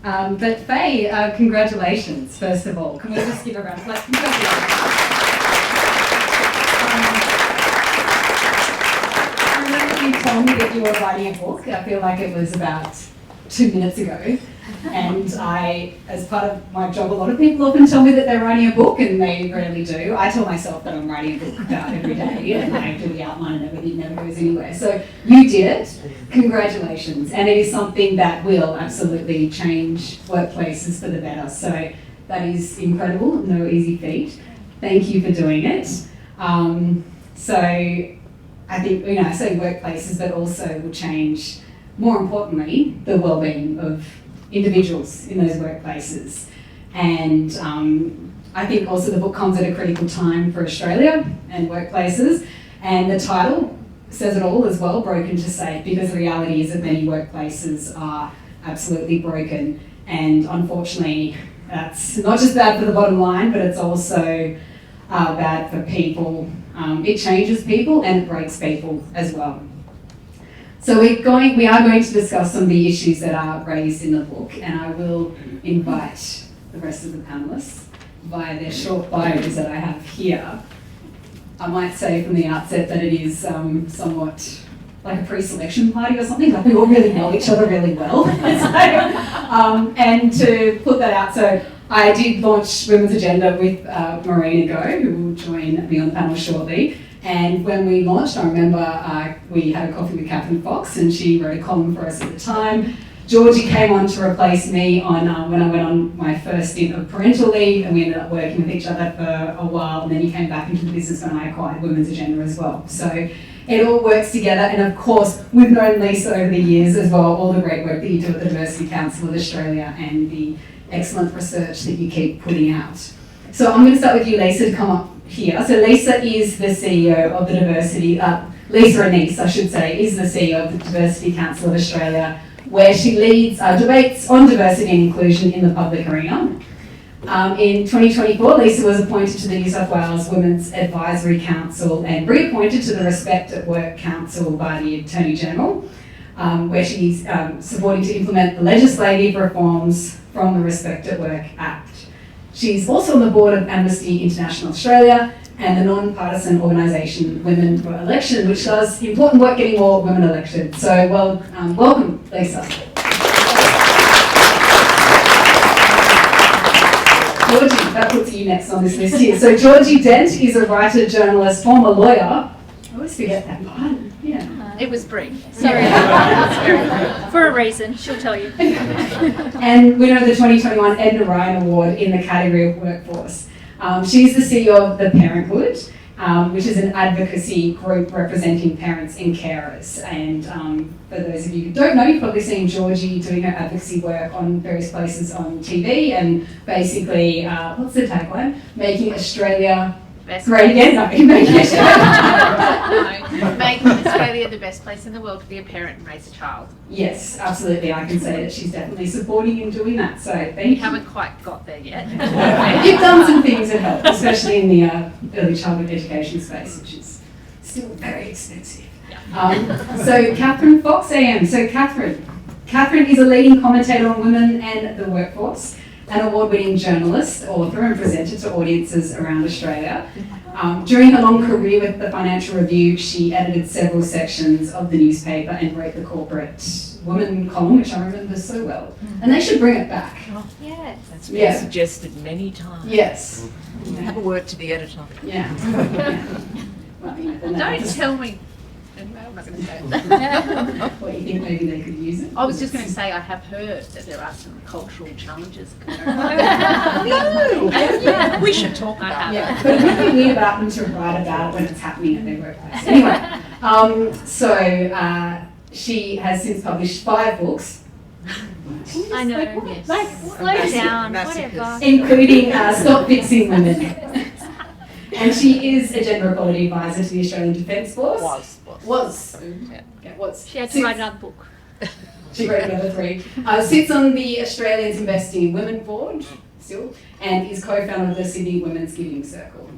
But Fay, congratulations, first of all. Can we just give a round of applause? Congratulations. I remember you told me that you were writing a book. I feel like it was about 2 minutes ago. And I, as part of my job, a lot of people often tell me that they're writing a book, and they rarely do. I tell myself that I'm writing a book every day, and I do the outline and everything, never goes anywhere. So you did it. Congratulations. And it is something that will absolutely change workplaces for the better. So that is incredible, no easy feat. Thank you for doing it. So I think, I say workplaces, but also will change, more importantly, the well-being of individuals in those workplaces. And I think also the book comes at a critical time for Australia and workplaces, and the title says it all as well, Brokentosafe, because the reality is that many workplaces are absolutely broken, and unfortunately that's not just bad for the bottom line, but it's also bad for people. It changes people and it breaks people as well. So we are going to discuss some of the issues that are raised in the book, and I will invite the rest of the panellists via their short bios that I have here. I might say from the outset that it is somewhat like a pre-selection party or something, like we all really know each other really well. And to put that out, so I did launch Women's Agenda with Marina Go, who will join me on the panel shortly. And when we launched, I remember we had a coffee with Catherine Fox, and she wrote a column for us at the time. Georgie came on to replace me on when I went on my first stint of parental leave, and we ended up working with each other for a while, and then he came back into the business when I acquired Women's Agenda as well. So it all works together, and of course, we've known Lisa over the years as well, all the great work that you do at the Diversity Council of Australia and the excellent research that you keep putting out. So I'm going to start with you, Lisa, to come up here. So Lisa is the CEO of the Lisa Anise, I should say, is the CEO of the Diversity Council of Australia, where she leads debates on diversity and inclusion in the public arena. In 2024, Lisa was appointed to the New South Wales Women's Advisory Council and reappointed to the Respect at Work Council by the Attorney General, where she's supporting to implement the legislative reforms from the Respect at Work Act. She's also on the board of Amnesty International Australia and the non-partisan organisation Women for Election, which does important work getting more women elected. So welcome, Lisa. Georgie, that puts you next on this list here. So Georgie Dent is a writer, journalist, former lawyer. I always forget that part. Yeah. It was brief. Sorry. For a reason, she'll tell you. And winner of the 2021 Edna Ryan Award in the category of workforce. She's the CEO of The Parenthood, which is an advocacy group representing parents and carers. And for those of you who don't know, you've probably seen Georgie doing her advocacy work on various places on TV, and basically, what's the tagline? Making Australia great again? No, making Australia the best place in the world to be a parent and raise a child. Yes, absolutely. I can say that she's definitely supporting and doing that. So thank you. We haven't quite got there yet. You've done some things that help, especially in the early childhood education space, which is still very expensive. Yeah. So Catherine Fox AM. So Catherine is a leading commentator on women and the workforce, an award-winning journalist, author, and presenter to audiences around Australia. During her long career with the Financial Review, she edited several sections of the newspaper and wrote the Corporate Woman column, which I remember so well. And they should bring it back. Yes. That's been suggested many times. Yes. Have a word to the editor. Yeah. Well, Don't tell me. Anyway, I'm not going to say it. What, you think maybe they could use it? I was just going to say I have heard that there are some cultural challenges. We should talk about it. Yeah, but it would be weird about them to write about it when it's happening at their workplace. Anyway, she has since published 5 books. I know. Yes. Like, slow down, whatever. Including Stop Fixing Women. And she is a gender equality advisor to the Australian Defence Force. Was. Yeah. Okay, was. She had to write another book. She wrote another 3. Sits on the Australians Investing in Women board, still, and is co-founder of the Sydney Women's Giving Circle.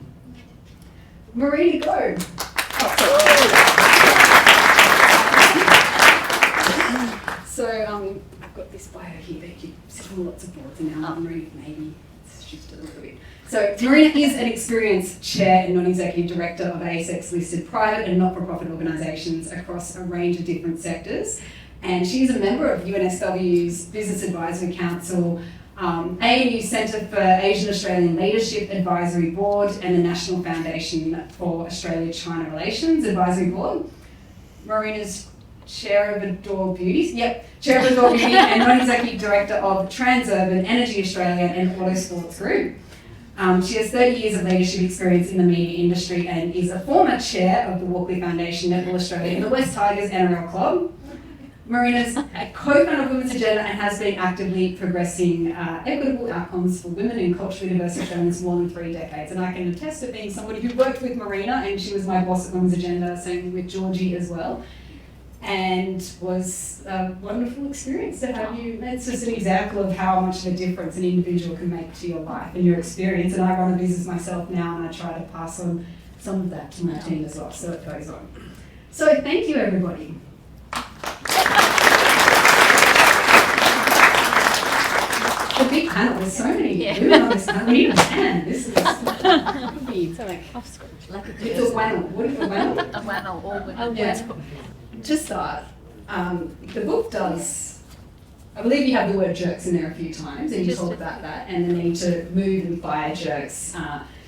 Marina, go. So got this bio here that you sit on lots of boards, and now I'm wondering if maybe it's shifted a little bit. So Marina is an experienced chair and non-executive director of ASX-listed private and not-for-profit organisations across a range of different sectors. And she's a member of UNSW's Business Advisory Council, ANU Centre for Asian Australian Leadership Advisory Board, and the National Foundation for Australia-China Relations Advisory Board. Marina's Chair of Adore Beauty, Chair of Adore Beauty and non-executive director of Transurban, Energy Australia and Autosports Group. She has 30 years of leadership experience in the media industry and is a former chair of the Walkley Foundation, Netball Australia and the West Tigers NRL Club. Marina's a co-founder of Women's Agenda and has been actively progressing equitable outcomes for women in culturally diverse Australians for more than 3 decades. And I can attest to being somebody who worked with Marina, and she was my boss at Women's Agenda, same with Georgie as well. And was a wonderful experience to have you. It's just an example of how much of a difference an individual can make to your life and your experience. And I run a business myself now, and I try to pass on some of that to my team as well, so it goes on. So thank you, everybody. A big panel, there's so many women on this panel. We need a pan. This is it's a wannel. What is a wannel? A wannel, all women. Yeah. To start, the book does, I believe you have the word jerks in there a few times, and you talk about that and the need to move and fire jerks.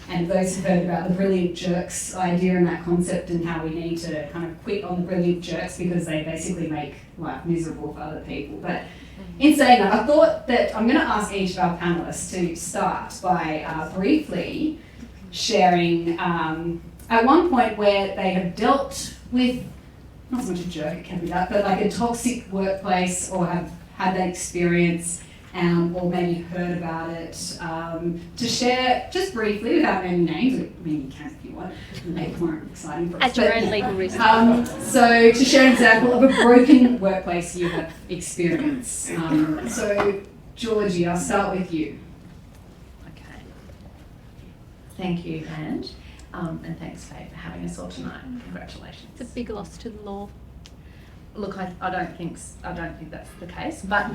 And those who've heard about the brilliant jerks idea and that concept, and how we need to kind of quit on the brilliant jerks because they basically make life miserable for other people. But in saying that, I thought that I'm going to ask each of our panellists to start by briefly sharing at one point where they have dealt with, not so much a jerk, it can be that, but like a toxic workplace, or have had that experience, or maybe heard about it, to share just briefly without naming names. I mean, you can if you want, make it more exciting for us. At your own legal risk. So to share an example of a broken workplace you have experienced. So Georgie, I'll start with you. Okay. Thank you, Anne, and thanks, Fay, for having us all tonight. Congratulations. It's a big loss to the law. Look, I don't think that's the case, but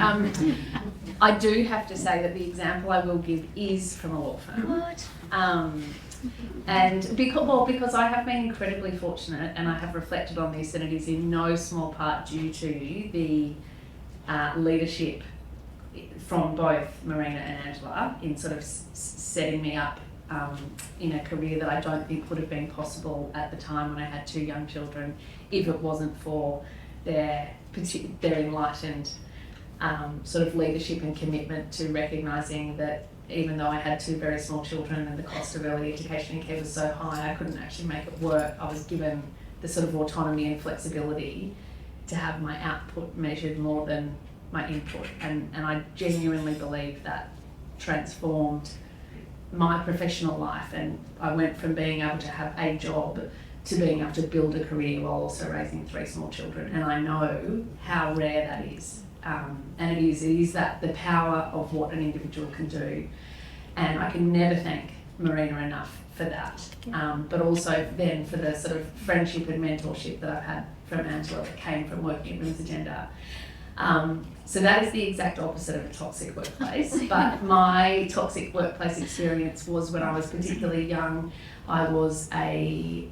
I do have to say that the example I will give is from a law firm. What? And because I have been incredibly fortunate, and I have reflected on this, and it is in no small part due to the leadership from both Marina and Angela in sort of setting me up in a career that I don't think would have been possible at the time when I had 2 young children, if it wasn't for their enlightened sort of leadership and commitment to recognising that even though I had 2 very small children and the cost of early education and care was so high, I couldn't actually make it work. I was given the sort of autonomy and flexibility to have my output measured more than my input. And I genuinely believe that transformed my professional life, and I went from being able to have a job to being able to build a career while also raising 3 small children. And I know how rare that is. And it is that the power of what an individual can do. And I can never thank Marina enough for that. But also then for the sort of friendship and mentorship that I've had from Angela that came from working at Women's Agenda. So that is the exact opposite of a toxic workplace. But my toxic workplace experience was when I was particularly young. I was I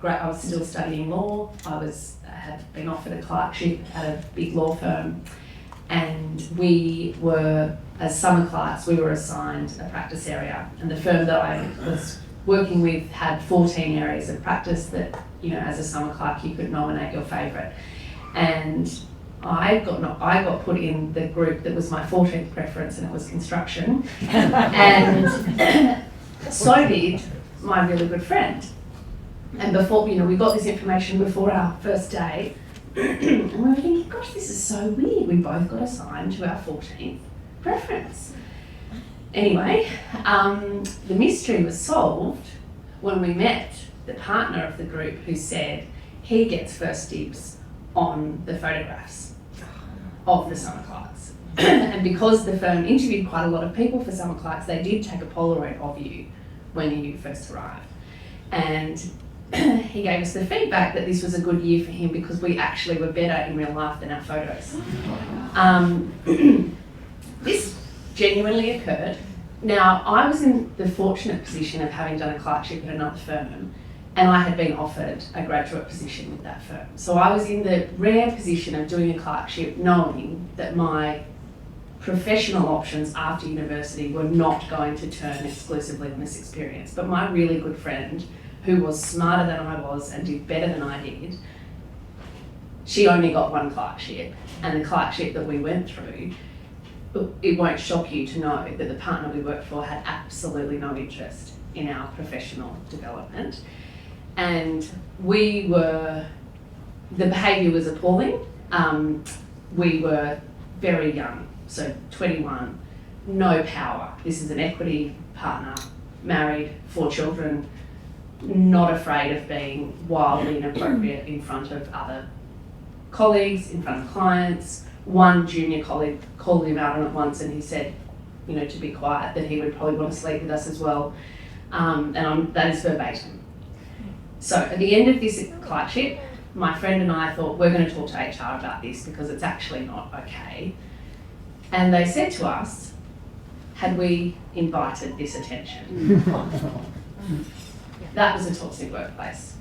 was still studying law. I had been offered a clerkship at a big law firm, and we were, as summer clerks, we were assigned a practice area, and the firm that I was working with had 14 areas of practice that, you know, as a summer clerk you could nominate your favourite, and I got put in the group that was my 14th preference, and it was construction, and so did my really good friend. And before, you know, we got this information before our first day, and we were thinking, gosh, this is so weird. We both got assigned to our 14th preference. Anyway, the mystery was solved when we met the partner of the group, who said he gets first dibs on the photographs of the summer clerks. And because the firm interviewed quite a lot of people for summer clerks, they did take a Polaroid of you when you first arrived. And he gave us the feedback that this was a good year for him because we actually were better in real life than our photos. This genuinely occurred. Now, I was in the fortunate position of having done a clerkship at another firm, and I had been offered a graduate position with that firm. So I was in the rare position of doing a clerkship knowing that my professional options after university were not going to turn exclusively on this experience. But my really good friend, who was smarter than I was and did better than I did, she only got one clerkship. And the clerkship that we went through, it won't shock you to know that the partner we worked for had absolutely no interest in our professional development. And the behaviour was appalling. We were very young, so 21, no power. This is an equity partner, married, 4 children, not afraid of being wildly inappropriate in front of other colleagues, in front of clients. One junior colleague called him out on it once and he said, to be quiet, that he would probably want to sleep with us as well. That is verbatim. So at the end of this clerkship, my friend and I thought, we're going to talk to HR about this because it's actually not okay. And they said to us, had we invited this attention? That was a toxic workplace.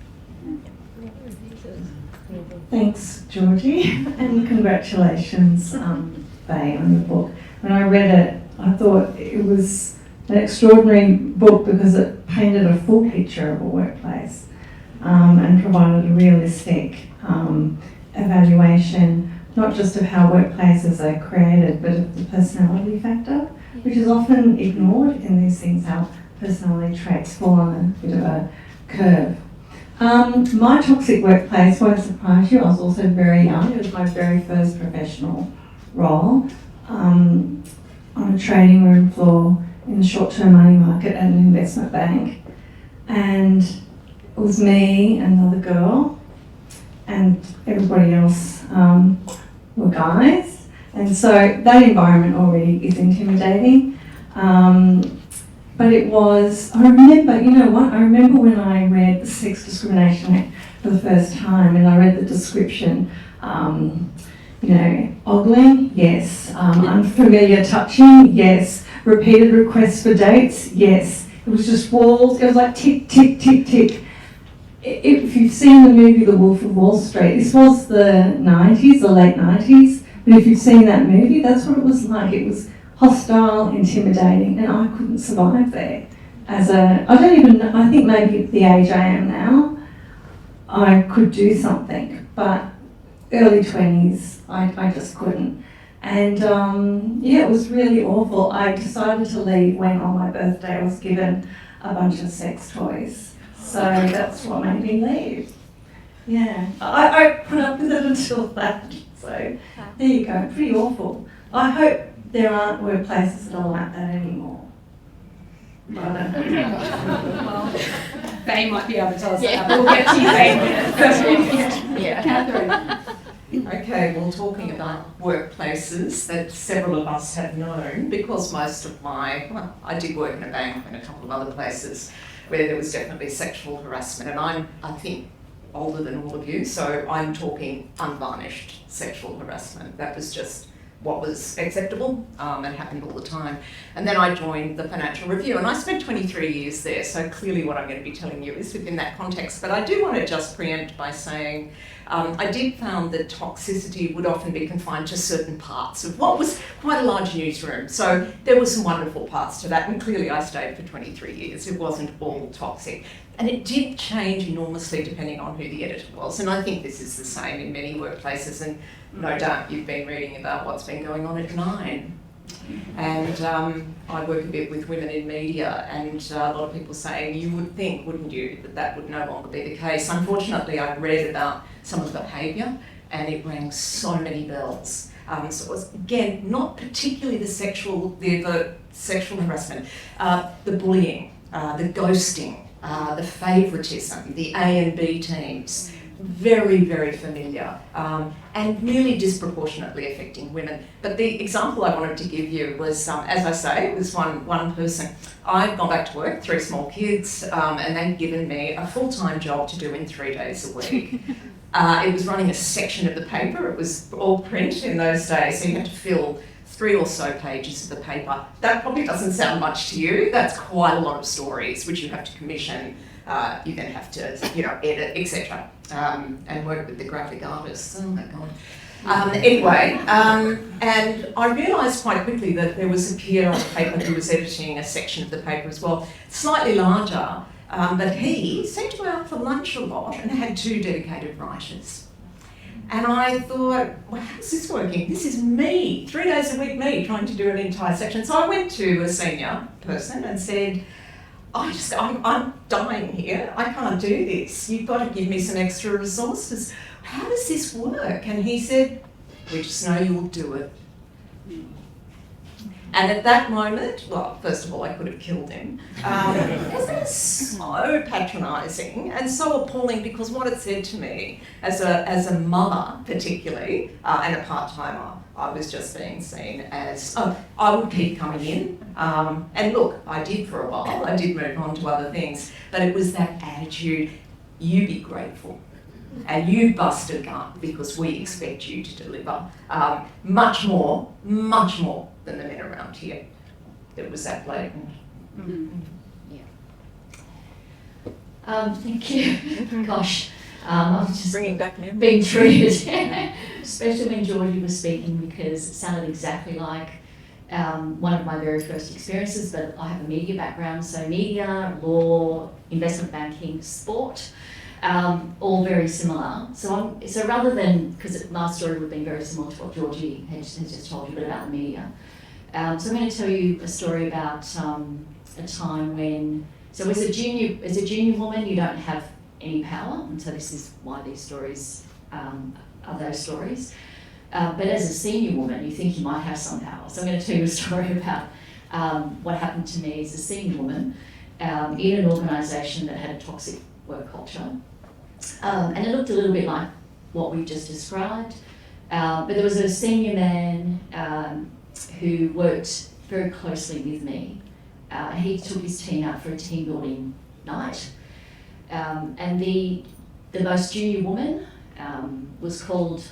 Thanks, Georgie, and congratulations, Fay, on your book. When I read it, I thought it was an extraordinary book because it painted a full picture of a workplace and provided a realistic evaluation, not just of how workplaces are created, but of the personality factor, which is often ignored in these things, how personality traits fall on a bit of a curve. My toxic workplace won't surprise you. I was also very young. It was my very first professional role on a trading room floor in the short-term money market at an investment bank. And it was me, another girl, and everybody else were guys. And so that environment already is intimidating. But it was, I remember, I remember when I read the Sex Discrimination Act for the first time and I read the description, ogling, yes, unfamiliar touching, yes, repeated requests for dates, yes. It was just walls, it was like tick, tick, tick, tick. If you've seen the movie The Wolf of Wall Street, this was the 90s, the late 90s, but if you've seen that movie, that's what it was like. It was hostile, intimidating, and I couldn't survive there. I think maybe at the age I am now, I could do something, but early 20s, I just couldn't. And it was really awful. I decided to leave when on my birthday I was given a bunch of sex toys. So that's what made me leave. Yeah, I put up with it until that. So there you go, pretty awful. I hope there aren't workplaces that are like that anymore. They might be able to tell us that. We'll get to you, Fay. Yeah. Catherine. Okay, well, talking about workplaces that several of us have known, because most of I did work in a bank and a couple of other places where there was definitely sexual harassment, and I'm, I think, older than all of you, so I'm talking unvarnished sexual harassment. That was just what was acceptable and happened all the time. And then I joined the Financial Review and I spent 23 years there, so clearly what I'm going to be telling you is within that context. But I do want to just preempt by saying I did found that toxicity would often be confined to certain parts of what was quite a large newsroom. So there were some wonderful parts to that, and clearly I stayed for 23 years. It wasn't all toxic. And it did change enormously depending on who the editor was. And I think this is the same in many workplaces, and no doubt you've been reading about what's been going on at Nine. And I work a bit with women in media, and a lot of people saying, you would think, wouldn't you, that that would no longer be the case. Unfortunately, I read about some of the behaviour and it rang so many bells. So it was, again, not particularly the sexual harassment, the bullying, the ghosting, the favouritism, the A and B teams, very, very familiar, and nearly disproportionately affecting women. But the example I wanted to give you was, as I say, it was one person. I'd gone back to work, 3 small kids, and they'd given me a full-time job to do in 3 days a week. It was running a section of the paper. It was all print in those days, so you had to fill 3 or so pages of the paper. That probably doesn't sound much to you. That's quite a lot of stories which you have to commission. You then have to, edit, etc., and work with the graphic artists. Oh my God. Anyway, and I realised quite quickly that there was a peer on the paper who was editing a section of the paper as well, slightly larger, but he seemed to go out for lunch a lot and had 2 dedicated writers. And I thought, well, how's this working? This is me, 3 days a week, me, trying to do an entire section. So I went to a senior person and said, I'm dying here. I can't do this. You've got to give me some extra resources. How does this work? And he said, we just know you'll do it. And at that moment, well, first of all, I could have killed him. Because it was so patronising and so appalling, because what it said to me, as a mother particularly, and a part-timer, I was just being seen as, I would keep coming in. And look, I did for a while. I did move on to other things. But it was that attitude, you be grateful. And you bust a gut because we expect you to deliver. Much more than the men around here. It was that blatant. Thank you. Gosh, I was just Bringing back memories. being triggered, especially when Georgie was speaking, because it sounded exactly like one of my very first experiences. But I have a media background, so media, law, investment banking, sport. All very similar. So rather than, because my story would have been very similar to what Georgie has just told you, but about the media. So I'm going to tell you a story about a time when, so as a junior woman, you don't have any power, and so this is why these stories are those stories. But as a senior woman, you think you might have some power. So I'm going to tell you a story about what happened to me as a senior woman in an organisation that had a toxic work culture. And it looked a little bit like what we've just described, but there was a senior man who worked very closely with me. He took his team out for a team building night, and the most junior woman was called.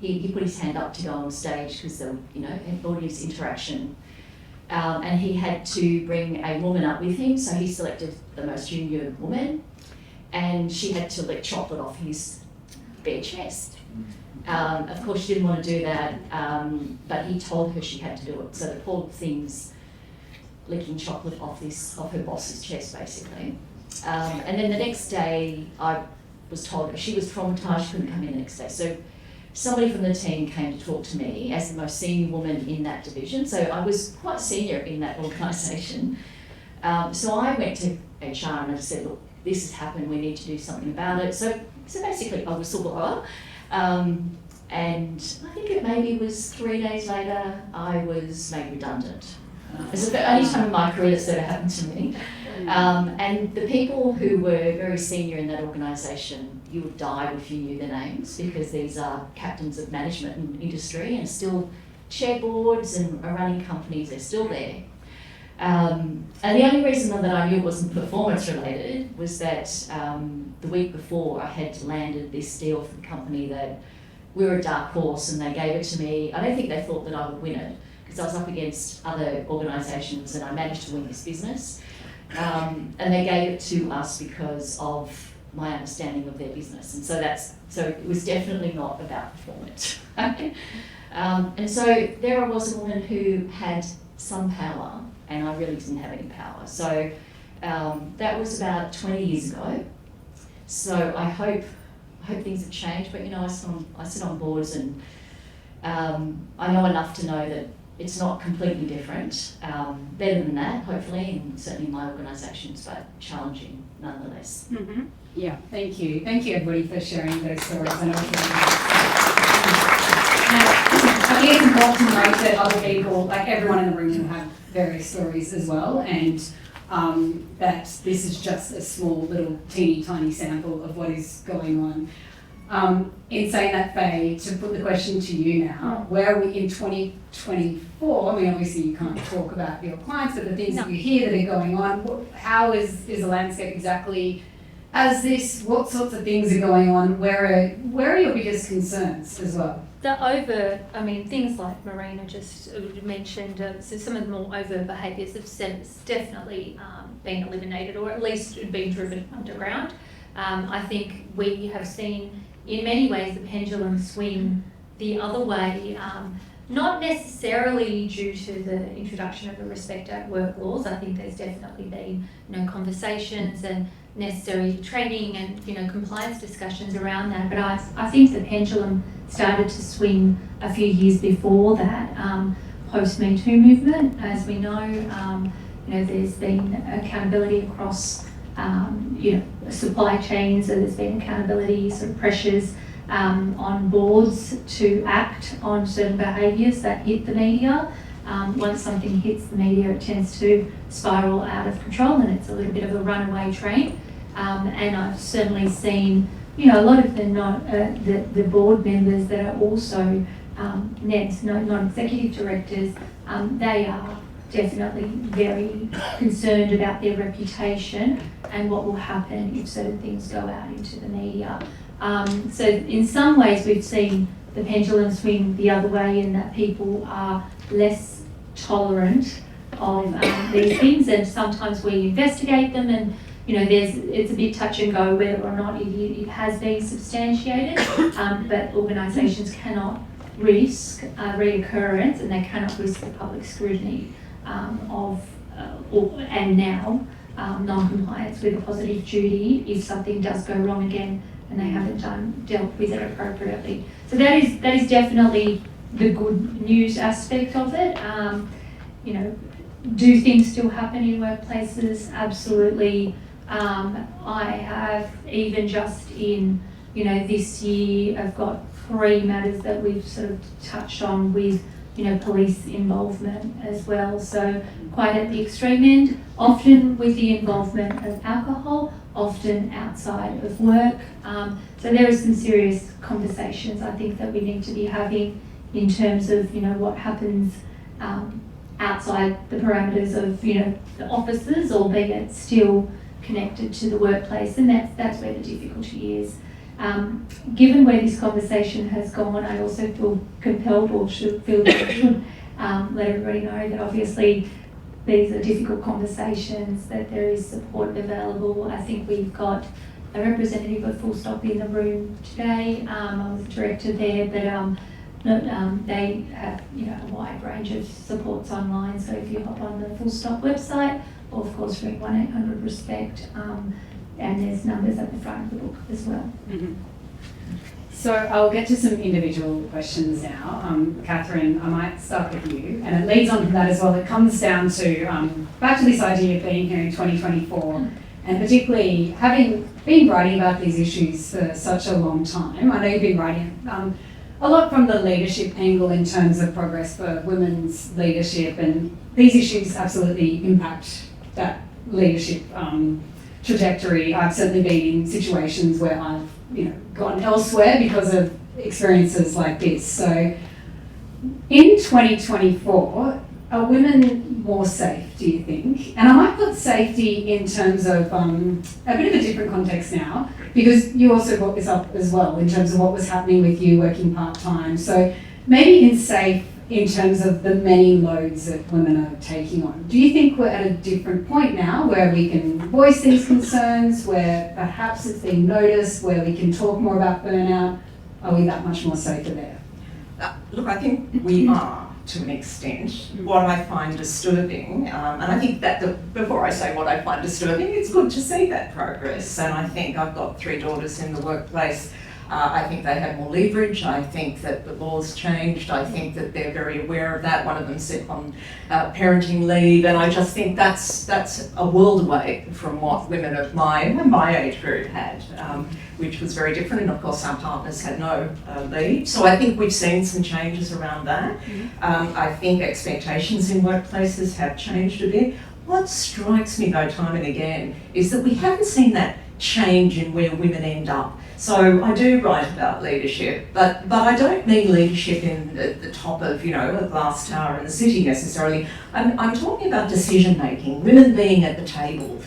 He put his hand up to go on stage because there, audience interaction, and he had to bring a woman up with him. So he selected the most junior woman. And she had to lick chocolate off his bare chest. Of course, she didn't want to do that, but he told her she had to do it. So the poor thing's licking chocolate off her boss's chest, basically. And then the next day, I was told she was traumatised, she couldn't come in the next day. So somebody from the team came to talk to me as the most senior woman in that division. So I was quite senior in that organisation. So I went to HR and I said, look, this has happened, we need to do something about it. So basically I was whistleblower, and I think it maybe was 3 days later I was made redundant. It's the only time in my career that's ever happened to me. And the people who were very senior in that organisation, you would die if you knew their names, because these are captains of management and industry and still chair boards and are running companies, they're still there. And the only reason that I knew it wasn't performance related was that the week before I had landed this deal for the company that we were a dark horse and they gave it to me. I don't think they thought that I would win it because I was up against other organisations and I managed to win this business. And they gave it to us because of my understanding of their business. And so it was definitely not about performance. And so there I was, a woman who had some power, and I really didn't have any power. So that was about 20 years ago. So I hope things have changed, but I sit on boards and I know enough to know that it's not completely different. Better than that, hopefully, and certainly in my organisations, but challenging nonetheless. Mm-hmm. Yeah, thank you. Thank you everybody for sharing those stories. I think it's important to note that other people, like everyone in the room, will have various stories as well, and that this is just a small little teeny tiny sample of what is going on. In saying that, Fay, to put the question to you now, where are we in 2024? I mean, obviously you can't talk about your clients, but the things that you hear that are going on, how is the landscape exactly as this? What sorts of things are going on? Where are your biggest concerns as well? Things like Marina just mentioned, so some of the more overt behaviours have definitely been eliminated, or at least been driven underground. I think we have seen in many ways the pendulum swing the other way, not necessarily due to the introduction of the Respect at Work laws. I think there's definitely been conversations and necessary training and compliance discussions around that, but I think the pendulum started to swing a few years before that, post Me Too movement. As we know, there's been accountability across supply chains, so there's been accountability sort of pressures on boards to act on certain behaviours that hit the media. Once something hits the media, it tends to spiral out of control, and it's a little bit of a runaway train. And I've certainly seen, a lot of the board members that are also NEDs, non-executive directors, they are definitely very concerned about their reputation and what will happen if certain things go out into the media. So in some ways we've seen the pendulum swing the other way, in that people are less tolerant of these things, and sometimes we investigate them, and it's a bit touch and go whether or not it has been substantiated, but organisations cannot risk reoccurrence, and they cannot risk the public scrutiny and now non-compliance with a positive duty if something does go wrong again and they haven't dealt with it appropriately. So that is definitely the good news aspect of it. Do things still happen in workplaces? Absolutely. I have, even just in this year, I've got 3 matters that we've sort of touched on with police involvement as well. So quite at the extreme end, often with the involvement of alcohol, often outside of work. So there are some serious conversations I think that we need to be having in terms of what happens outside the parameters of the offices, albeit still connected to the workplace, and that's where the difficulty is. Given where this conversation has gone, I also feel compelled, or should feel that I should let everybody know that obviously these are difficult conversations, that there is support available. I think we've got a representative of Full Stop in the room today. I was the director there, but they have a wide range of supports online. So if you hop on the Full Stop website, or of course ring 1-800-RESPECT, and there's numbers at the front of the book as well. Mm-hmm. So I'll get to some individual questions now. Catherine, I might start with you, and it leads on from that as well. It comes down to, back to this idea of being here in 2024, and particularly having been writing about these issues for such a long time. I know you've been writing a lot from the leadership angle in terms of progress for women's leadership, and these issues absolutely impact that leadership trajectory. I've certainly been in situations where I've gone elsewhere because of experiences like this. So in 2024, are women more safe, do you think? And I might put safety in terms of a bit of a different context now, because you also brought this up as well in terms of what was happening with you working part-time. So maybe in safe in terms of the many loads that women are taking on. Do you think we're at a different point now where we can voice these concerns, where perhaps it's being noticed, where we can talk more about burnout? Are we that much more safer there? Look, I think we are, to an extent. What I find disturbing, and I think that before I say what I find disturbing, it's good to see that progress. And I think I've got 3 daughters in the workplace. I think they have more leverage. I think that the law's changed. I think that they're very aware of that. One of them's on parenting leave, and I just think that's a world away from what women of my age group had, which was very different. And of course, our partners had no leave. So I think we've seen some changes around that. I think expectations in workplaces have changed a bit. What strikes me though, time and again, is that we haven't seen that change in where women end up. So I do write about leadership, but I don't mean leadership in the top of, you know, a glass tower in the city necessarily. I'm talking about decision making, women being at the table,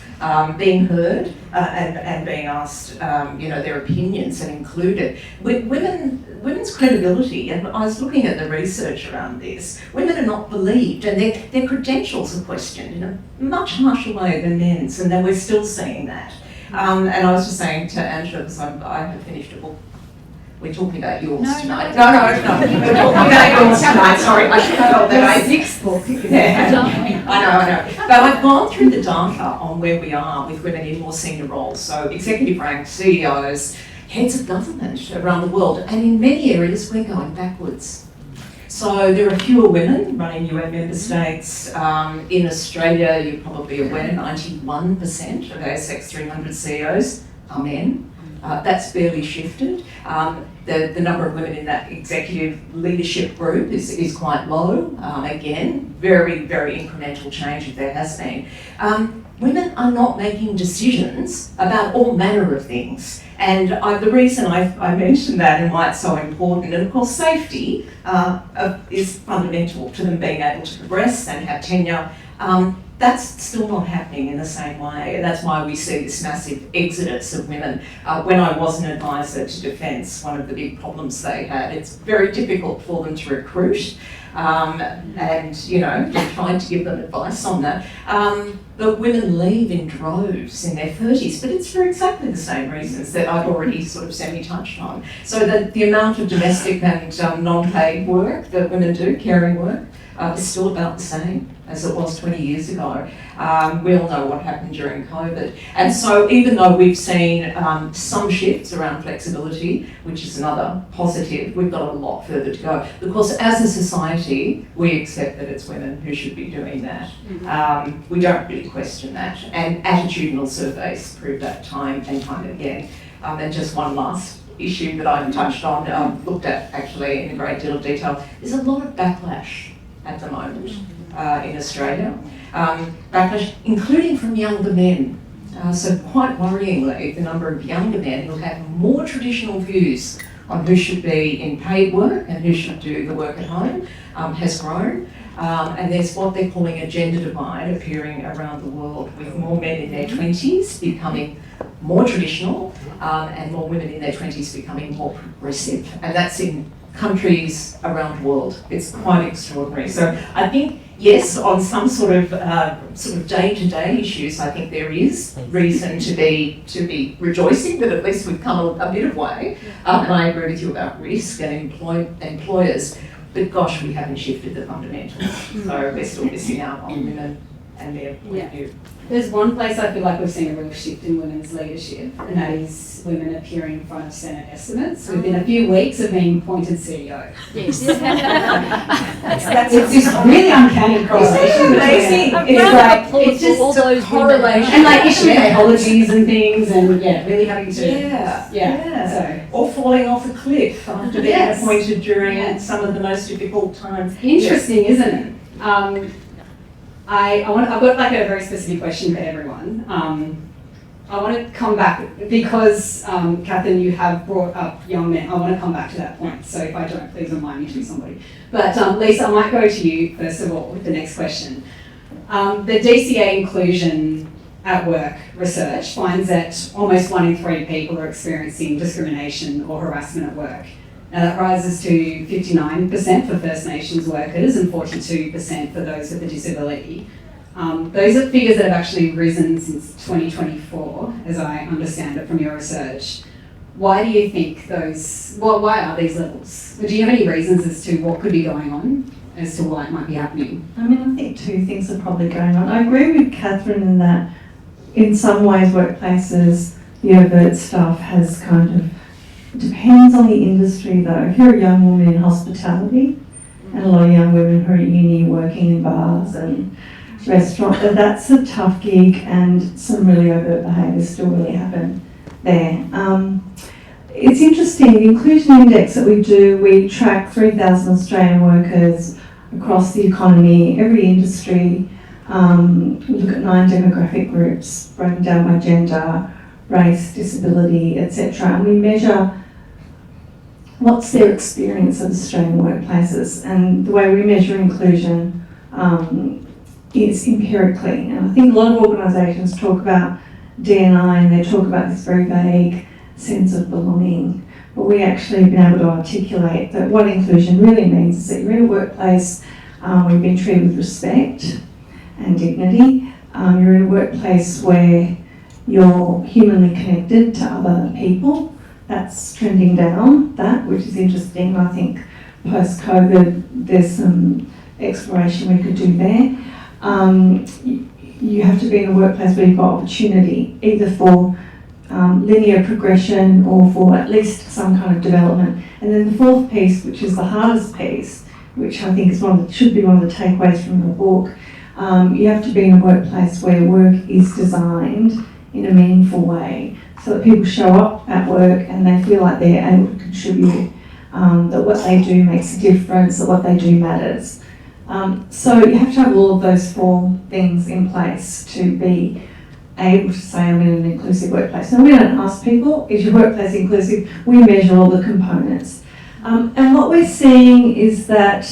being heard and being asked, you know, their opinions and included. Women's credibility, and I was looking at the research around this, women are not believed and their credentials are questioned in a much harsher way than men's, and then we're still seeing that. And I was just saying to Angela, because I have finished a book. We're talking about yours tonight. No. We're talking about yours tonight. Sorry, I should have told that. Sixth book. Yeah. I know. But I've gone through the data on where we are with women in more senior roles. So executive rank, CEOs, heads of government around the world. And in many areas, we're going backwards. So there are fewer women running UN member states. In Australia, you're probably aware, 91% of ASX 300 CEOs are men. That's barely shifted. The number of women in that executive leadership group is quite low. Again, very, very incremental change if there has been. Women are not making decisions about all manner of things. And the reason I mentioned that and why it's so important, and of course safety is fundamental to them being able to progress and have tenure. That's still not happening in the same way, and that's why we see this massive exodus of women. When I was an advisor to Defence, one of the big problems they had, it's very difficult for them to recruit, and you know, they're trying to give them advice on that. But women leave in droves in their 30s, but it's for exactly the same reasons that I've already sort of semi-touched on. So the amount of domestic and non-paid work that women do, caring work, is still about the same as it was 20 years ago. We all know what happened during COVID. And so even though we've seen some shifts around flexibility, which is another positive, we've got a lot further to go. Because as a society, we accept that it's women who should be doing that. We don't really question that. And attitudinal surveys prove that time and time again. And just one last issue that I touched on, looked at actually in a great deal of detail, there's a lot of backlash at the moment in Australia. Backlash, including from younger men. So quite worryingly, the number of younger men who have more traditional views on who should be in paid work and who should do the work at home has grown. And there's what they're calling a gender divide appearing around the world, with more men in their 20s becoming more traditional and more women in their 20s becoming more progressive. And that's in countries around the world. It's quite extraordinary. So I think, yes, on some sort of day-to-day issues, I think there is reason to be rejoicing that at least we've come a bit of way. And I agree with you about risk and employers. But gosh, we haven't shifted the fundamentals. So we're still missing out on women and their point of view. There's one place I feel like we've seen a real shift in women's leadership, and that is women appearing in front of Senate estimates within a few weeks of being appointed CEO. Yes. It's this really uncanny correlation. It's just all those correlation. and like issuing apologies and things, and really having to Yeah. Or falling off a cliff after being appointed during some of the most difficult times. Interesting, isn't it? I've got like a very specific question for everyone. I want to come back because, Catherine, you have brought up young men. I want to come back to that point. So if I don't, please remind me to somebody. But Lisa, I might go to you first of all with the next question. The DCA inclusion at work research finds that almost 1 in 3 people are experiencing discrimination or harassment at work. Now that rises to 59% for First Nations workers and 42% for those with a disability. Those are figures that have actually risen since 2024, as I understand it from your research. Why do you think why are these levels? Do you have any reasons as to what could be going on, as to why it might be happening? I mean, I think 2 things are probably going on. I agree with Catherine in that in some ways workplaces, the overt stuff has kind of, depends on the industry though. If you're a young woman in hospitality, and a lot of young women who are at uni working in bars and restaurants, that's a tough gig, and some really overt behaviours still really happen there. It's interesting, the inclusion index that we do, we track 3,000 Australian workers across the economy, every industry. We look at 9 demographic groups broken down by gender, race, disability, etc. And we measure what's their experience of Australian workplaces, and the way we measure inclusion is empirically. And I think a lot of organisations talk about D&I and they talk about this very vague sense of belonging, but we actually have been able to articulate that what inclusion really means is that you're in a workplace where you've been treated with respect and dignity. You're in a workplace where you're humanly connected to other people. That's trending down, which is interesting. I think post-COVID there's some exploration we could do there. You have to be in a workplace where you've got opportunity, either for linear progression or for at least some kind of development. And then the fourth piece, which is the hardest piece, which I think is should be one of the takeaways from your book, you have to be in a workplace where work is designed in a meaningful way, so that people show up at work and they feel like they're able to contribute, that what they do makes a difference, that what they do matters. So you have to have all of those four things in place to be able to say I'm in an inclusive workplace. Now we don't ask people, is your workplace inclusive? We measure all the components. And what we're seeing is that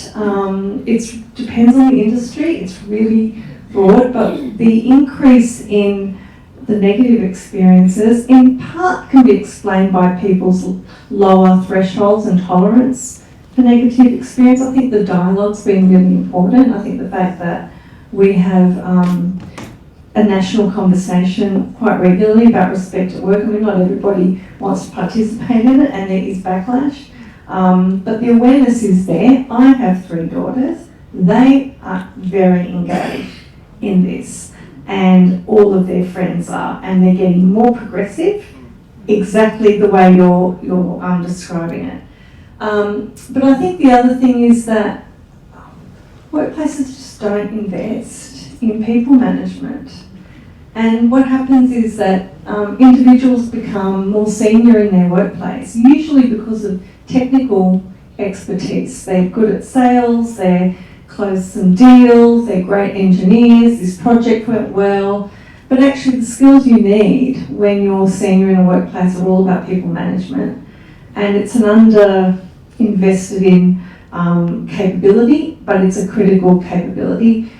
it depends on the industry, it's really broad, but the increase in the negative experiences in part can be explained by people's lower thresholds and tolerance for negative experience. I think the dialogue's been really important. I think the fact that we have a national conversation quite regularly about respect at work. I mean, not everybody wants to participate in it and there is backlash. But the awareness is there. I have 3 daughters. They are very engaged in this. And all of their friends are, and they're getting more progressive, exactly the way you're describing it. But I think the other thing is that workplaces just don't invest in people management. And what happens is that individuals become more senior in their workplace, usually because of technical expertise. They're good at sales, they're close some deals, they're great engineers, this project went well, but actually the skills you need when you're senior in a workplace are all about people management, and it's an under-invested in capability, but it's a critical capability.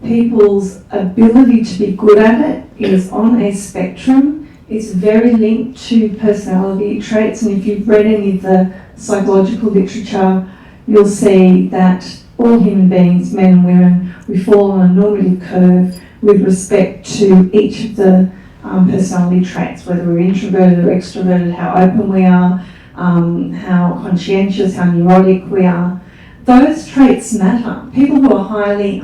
People's ability to be good at it is on a spectrum. It's very linked to personality traits, and if you've read any of the psychological literature, you'll see that all human beings, men and women, we fall on a normative curve with respect to each of the personality traits, whether we're introverted or extroverted, how open we are, how conscientious, how neurotic we are. Those traits matter. People who are highly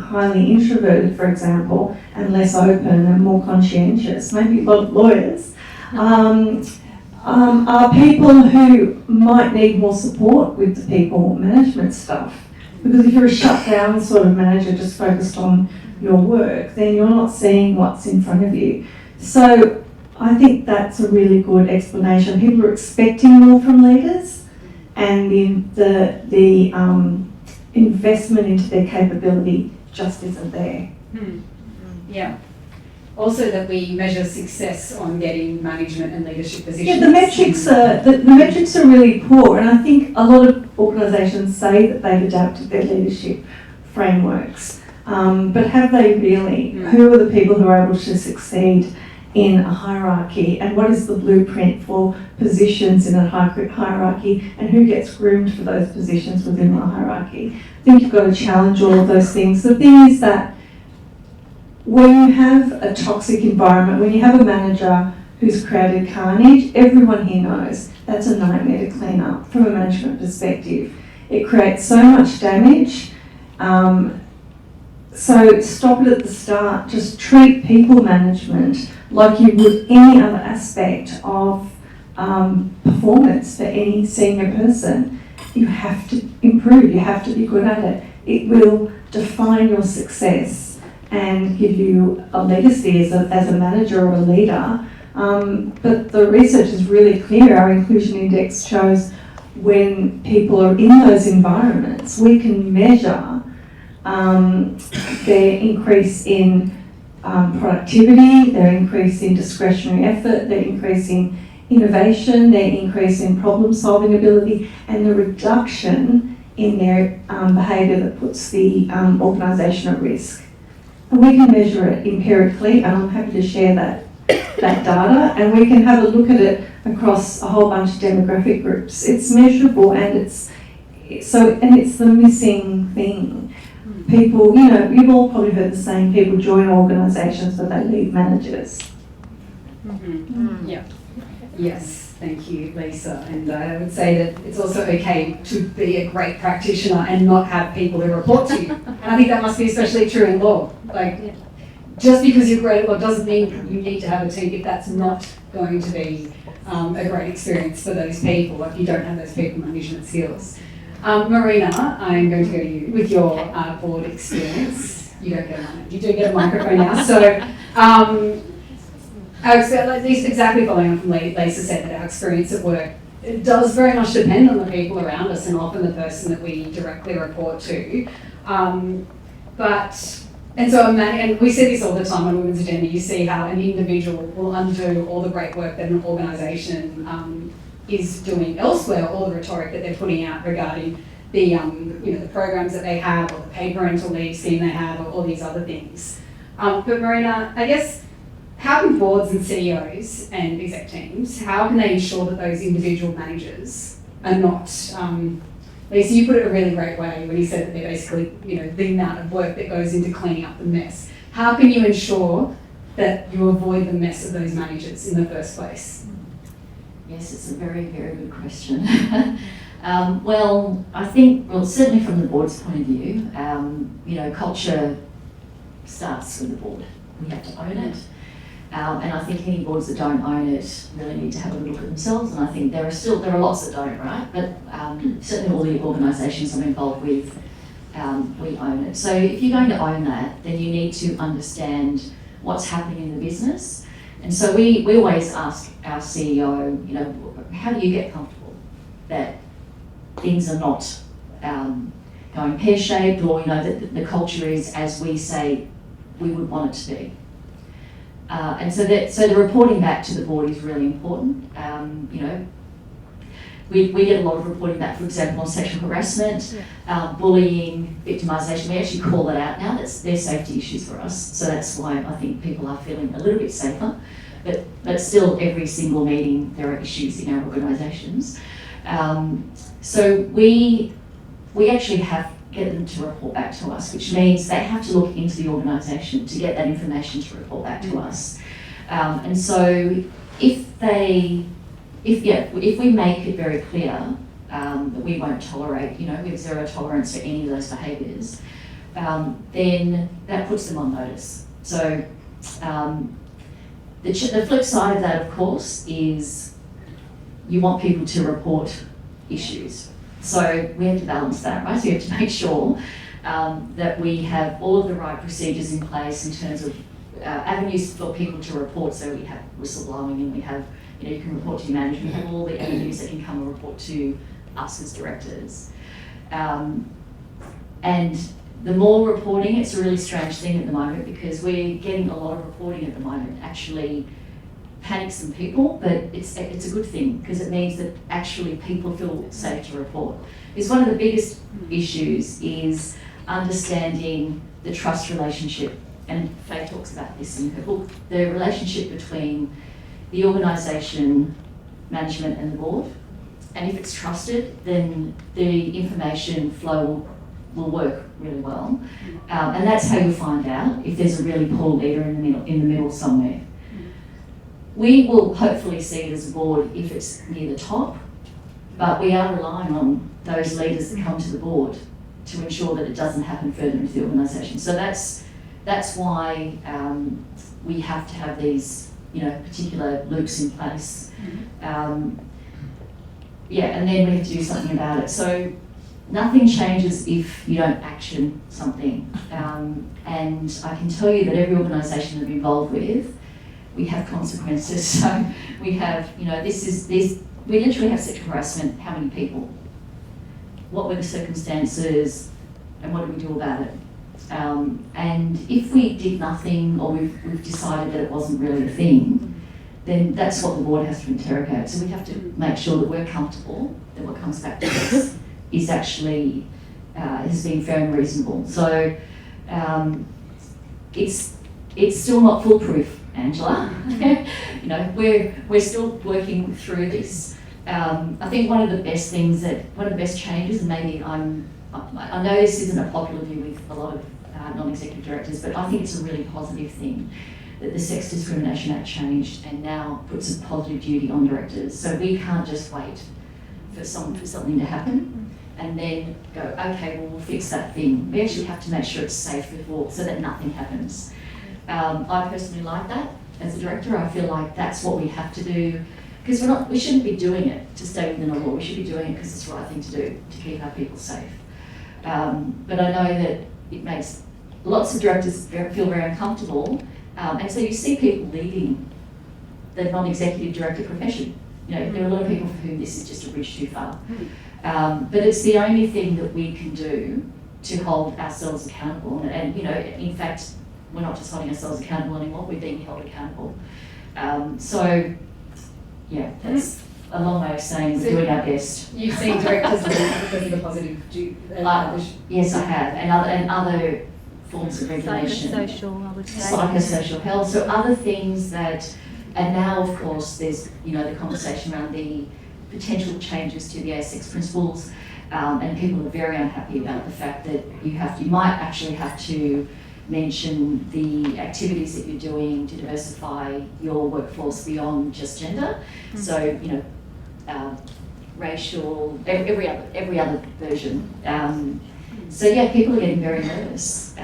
introverted, for example, and less open and more conscientious, maybe a lot of lawyers, are people who might need more support with the people management stuff. Because if you're a shut down sort of manager just focused on your work, then you're not seeing what's in front of you. So I think that's a really good explanation. People are expecting more from leaders, and the investment into their capability just isn't there. Yeah. Also that we measure success on getting management and leadership positions. Yeah, the metrics are really poor, and I think a lot of organisations say that they've adapted their leadership frameworks, but have they really? Who are the people who are able to succeed in a hierarchy, and what is the blueprint for positions in a hierarchy, and who gets groomed for those positions within the hierarchy? I think you've got to challenge all of those things. The thing is that when you have a toxic environment, when you have a manager who's created carnage, everyone here knows that's a nightmare to clean up from a management perspective. It creates so much damage. So stop it at the start. Just treat people management like you would any other aspect of performance for any senior person. You have to improve, you have to be good at it. It will define your success and give you a legacy as a manager or a leader. But the research is really clear. Our inclusion index shows when people are in those environments, we can measure their increase in productivity, they're increasing discretionary effort, they're increasing innovation, they're increasing problem-solving ability, and the reduction in their behaviour that puts the organisation at risk. And we can measure it empirically, and I'm happy to share that data, and we can have a look at it across a whole bunch of demographic groups. It's measurable, and it's the missing thing. People, you've all probably heard the saying, people join organisations but they leave managers. Yeah. Yes, thank you, Lisa. And I would say that it's also okay to be a great practitioner and not have people who report to you. And I think that must be especially true in law. Like, just because you're great at law doesn't mean you need to have a team if that's not going to be a great experience for those people, if you don't have those people management skills. Marina, I'm going to go to you with your board experience. You don't get a mic. You do get a microphone now. So, exactly following on from Lisa said, that our experience at work, it does very much depend on the people around us and often the person that we directly report to. And we see this all the time on Women's Agenda. You see how an individual will undo all the great work that an organisation is doing elsewhere, all the rhetoric that they're putting out regarding the the programs that they have, or the paid parental leave scheme they have, or all these other things. But Marina, I guess, how can boards and CEOs and exec teams, how can they ensure that those individual managers are not, Lisa, you put it a really great way when you said that they're basically, the amount of work that goes into cleaning up the mess. How can you ensure that you avoid the mess of those managers in the first place? Yes, it's a very, very good question. I think, certainly from the board's point of view, culture starts with the board. We have to own it. And I think any boards that don't own it really need to have a look at themselves. And I think there are lots that don't, right? But certainly all the organisations I'm involved with, we own it. So if you're going to own that, then you need to understand what's happening in the business. And so we always ask our CEO, how do you get comfortable that things are not going pear-shaped, or that the culture is as we say we would want it to be. And so the reporting back to the board is really important. We get a lot of reporting back, for example, on sexual harassment, bullying, victimisation. We actually call that out now. They're safety issues for us. So that's why I think people are feeling a little bit safer. But still, every single meeting, there are issues in our organisations. So we actually get them to report back to us, which means they have to look into the organisation to get that information to report back to us. And so if we make it very clear that we won't tolerate, we have zero tolerance for any of those behaviours, then that puts them on notice. So the flip side of that, of course, is you want people to report issues. So we have to balance that, right? So you have to make sure that we have all of the right procedures in place in terms of avenues for people to report. So we have whistleblowing, and we have, you can report to your management. We have all the avenues that can come and report to us as directors. And the more reporting, it's a really strange thing at the moment, because we're getting a lot of reporting at the moment, actually panics some people, but it's a good thing, because it means that actually people feel safe to report. Because one of the biggest issues is understanding the trust relationship, and Fay talks about this in her book, the relationship between the organisation, management and the board. And if it's trusted, then the information flow will work really well. And that's how you find out if there's a really poor leader in the middle somewhere. We will hopefully see it as a board if it's near the top, but we are relying on those leaders that come to the board to ensure that it doesn't happen further into the organisation. So that's why we have to have these, particular loops in place. And then we have to do something about it. So nothing changes if you don't action something. And I can tell you that every organisation that I'm involved with, we have consequences. So we have, we literally have sexual harassment. How many people? What were the circumstances? And what do we do about it? And if we did nothing, or we've decided that it wasn't really a thing, then that's what the board has to interrogate. So we have to make sure that we're comfortable that what comes back to us is actually has been fair and reasonable. So it's still not foolproof, Angela. You know, we're still working through this. I think one of the best changes, and maybe I know this isn't a popular view with a lot of non-executive directors, but I think it's a really positive thing that the Sex Discrimination Act changed and now puts a positive duty on directors. So we can't just wait for something to happen and then go, okay, well, we'll fix that thing. We actually have to make sure it's safe before, so that nothing happens. I personally like that. As a director, I feel like that's what we have to do, because we shouldn't be doing it to stay within a law. We should be doing it because it's the right thing to do, to keep our people safe. But I know that it makes lots of directors feel very uncomfortable, and so you see people leaving the non-executive director profession. You know, there are a lot of people for whom this is just a bridge too far. But it's the only thing that we can do to hold ourselves accountable. And you know, in fact, we're not just holding ourselves accountable anymore, we're being held accountable. So, yeah, that's a long way of saying we're doing our best. You've seen directors leave because of the positive yes, I have, and other forms of regulation. Psychosocial, I would say. Psychosocial health. So other things that, and now of course there's, you know, the conversation around the potential changes to the ASX principles, and people are very unhappy about the fact that you might actually have to mention the activities that you're doing to diversify your workforce beyond just gender. So, you know, racial, every other version. So yeah, people are getting very nervous,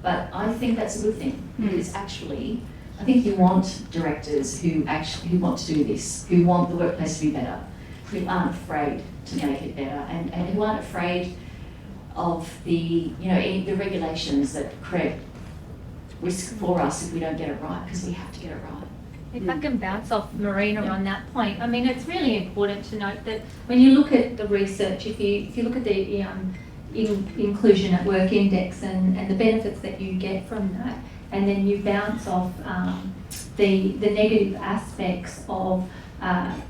but I think that's a good thing, because actually, I think you want directors who want to do this, who want the workplace to be better, who aren't afraid to make it better, and who aren't afraid of the regulations that create risk for us if we don't get it right, because we have to get it right. If I can bounce off Marina on that point, I mean, it's really important to note that when you look at the research, if you look at the Inclusion at Work Index and the benefits that you get from that, and then you bounce off the negative aspects of,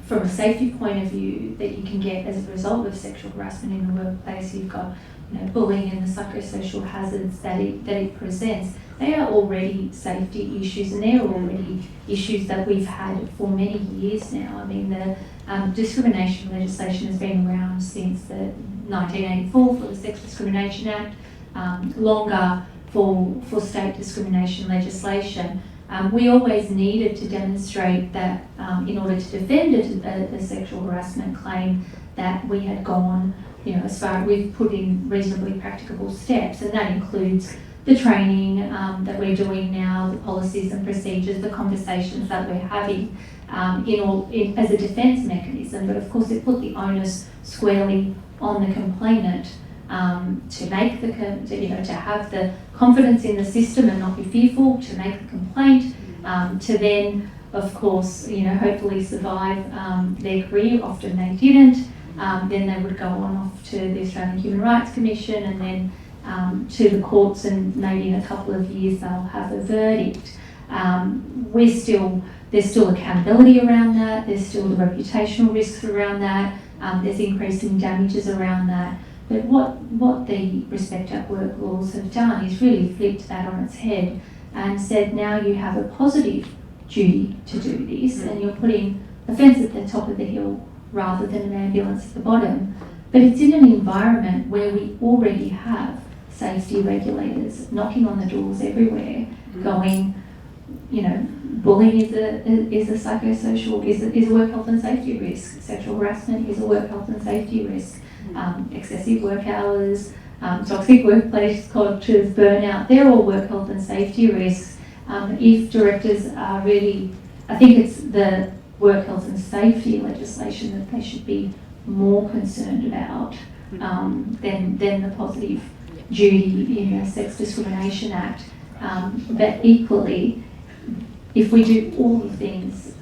from a safety point of view, that you can get as a result of sexual harassment in the workplace. You've got, you know, bullying and the psychosocial hazards that it presents. They are already safety issues, and they are already issues that we've had for many years now. I mean, the discrimination legislation has been around since the 1984 for the Sex Discrimination Act, longer for state discrimination legislation. We always needed to demonstrate that in order to defend a sexual harassment claim, that we had gone, you know, as far we've put in reasonably practicable steps, and that includes the training that we're doing now, the policies and procedures, the conversations that we're having as a defence mechanism. But of course, it put the onus squarely on the complainant to make to have the confidence in the system and not be fearful, to make the complaint, to then, of course, you know, hopefully survive their career. Often they didn't. Then they would go on off to the Australian Human Rights Commission, and then to the courts, and maybe in a couple of years they'll have a verdict. There's still accountability around that. There's still the reputational risks around that. There's increasing damages around that. But what the Respect at Work laws have done is really flipped that on its head and said, now you have a positive duty to do this, and you're putting a fence at the top of the hill rather than an ambulance at the bottom. But it's in an environment where we already have safety regulators knocking on the doors everywhere, going, you know, bullying is a psychosocial, is a work health and safety risk. Sexual harassment is a work health and safety risk. Excessive work hours, toxic workplace cultures, burnout, they're all work health and safety risks. If directors are really, I think it's the work health and safety legislation that they should be more concerned about than the positive duty in the Sex Discrimination Act. But equally, if we do all the things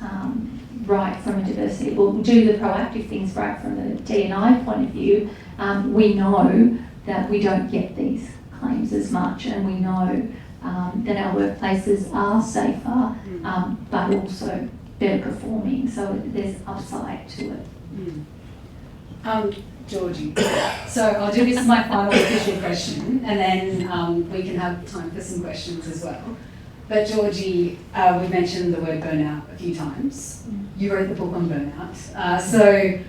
right from a diversity, or do the proactive things right from a D&I point of view, we know that we don't get these claims as much, and we know that our workplaces are safer, but also better performing. So there's upside to it. Georgie, so I'll do this as my final official question, and then we can have time for some questions as well. But Georgie, we mentioned the word burnout a few times. You wrote the book on burnout. So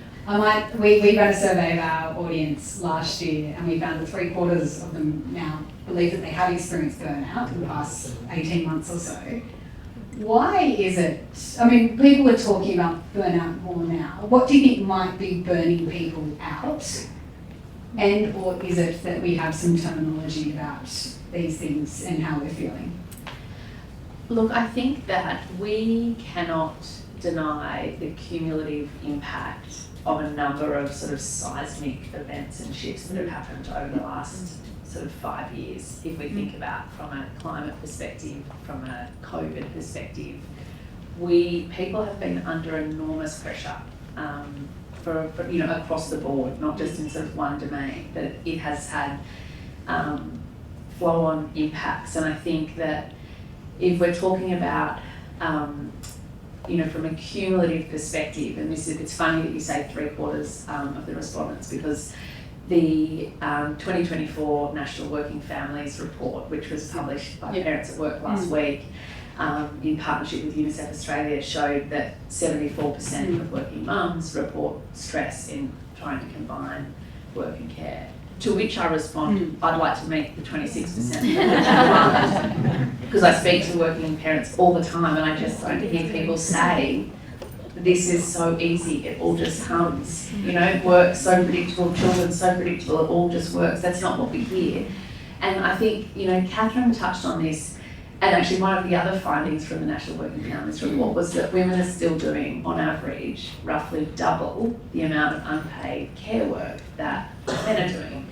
we ran a survey of our audience last year, and we found that 3/4 of them now believe that they have experienced burnout in the past 18 months or so. Why is it, I mean, people are talking about burnout more now. What do you think might be burning people out? And or is it that we have some terminology about these things and how we're feeling? Look, I think that we cannot deny the cumulative impact of a number of sort of seismic events and shifts that have happened over the last sort of 5 years. If we think about from a climate perspective, from a COVID perspective, people have been under enormous pressure for across the board, not just in sort of one domain, but it has had flow-on impacts. And I think that if we're talking about from a cumulative perspective, and it's funny that you say 3/4 of the respondents, because the 2024 National Working Families Report, which was published by Parents at Work last week, in partnership with UNICEF Australia, showed that 74% of working mums report stress in trying to combine work and care. To which I respond, I'd like to meet the 26%. Because I speak to working parents all the time, and I just don't hear people say, this is so easy, it all just comes. Work so predictable, children so predictable, it all just works. That's not what we hear. And I think, Catherine touched on this, and actually one of the other findings from the National Working Families Report was that women are still doing, on average, roughly double the amount of unpaid care work that men are doing.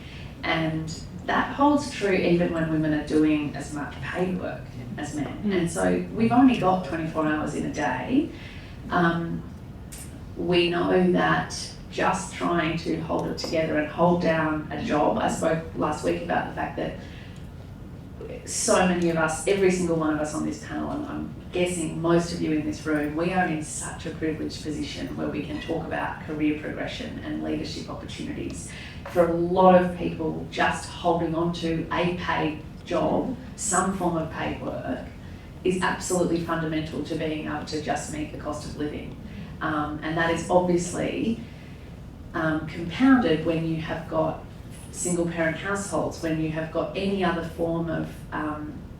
And that holds true even when women are doing as much paid work as men. And so we've only got 24 hours in a day. We know that just trying to hold it together and hold down a job, I spoke last week about the fact that so many of us, every single one of us on this panel, and I'm guessing most of you in this room, we are in such a privileged position where we can talk about career progression and leadership opportunities. For a lot of people, just holding on to a paid job, some form of paid work, is absolutely fundamental to being able to just meet the cost of living. And that is obviously compounded when you have got single parent households, when you have got any other form of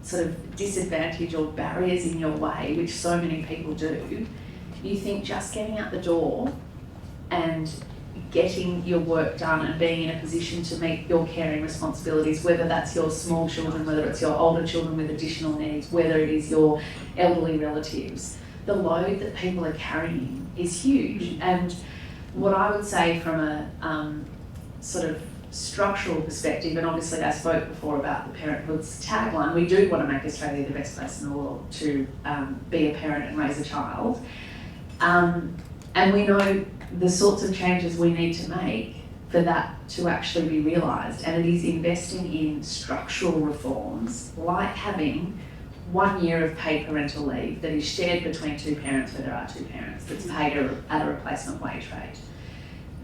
sort of disadvantage or barriers in your way, which so many people do. You think just getting out the door and getting your work done and being in a position to meet your caring responsibilities, whether that's your small children, whether it's your older children with additional needs, whether it is your elderly relatives, the load that people are carrying is huge. And what I would say from a sort of structural perspective, and obviously I spoke before about the Parenthood's tagline, we do want to make Australia the best place in the world to be a parent and raise a child. And we know the sorts of changes we need to make for that to actually be realised, and it is investing in structural reforms like having 1 year of paid parental leave that is shared between two parents where there are two parents, that's paid at a replacement wage rate.